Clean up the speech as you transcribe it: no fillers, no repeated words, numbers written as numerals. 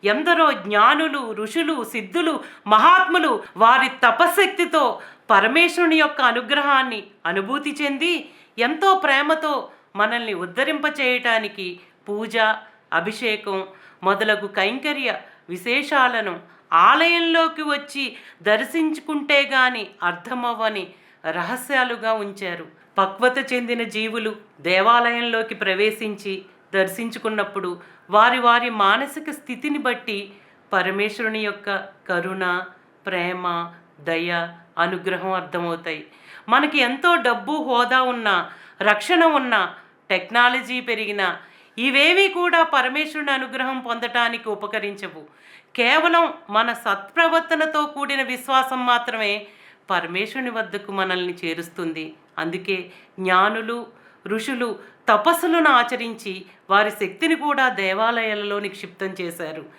ఎందరో జ్ఞానులు, ఋషులు, సిద్ధులు, మహాత్ములు వారి తపశక్తితో పరమేశ్వరుని యొక్క అనుగ్రహాన్ని అనుభూతి చెంది ఎంతో ప్రేమతో మనల్ని ఉద్ధరింపచేయటానికి పూజ, అభిషేకం మొదలగు కైంకర్య విశేషాలను ఆలయంలోకి వచ్చి దర్శించుకుంటే గాని అర్థమవ్వని రహస్యాలుగా ఉంచారు. పక్వత చెందిన జీవులు దేవాలయంలోకి ప్రవేశించి దర్శించుకున్నప్పుడు వారి వారి మానసిక స్థితిని బట్టి పరమేశ్వరుని యొక్క కరుణ, ప్రేమ, దయ, అనుగ్రహం అర్థమవుతాయి. మనకి ఎంతో డబ్బు, హోదా ఉన్నా, రక్షణ ఉన్నా, టెక్నాలజీ పెరిగినా ఇవేవి కూడా పరమేశ్వరుని అనుగ్రహం పొందటానికి ఉపకరించవు. కేవలం మన సత్ప్రవర్తనతో కూడిన విశ్వాసం మాత్రమే పరమేశ్వరుని వద్దకు మనల్ని చేరుస్తుంది. అందుకే జ్ఞానులు, ఋషులు తపస్సులను ఆచరించి వారి శక్తిని కూడా దేవాలయాలలో నిక్షిప్తం చేశారు.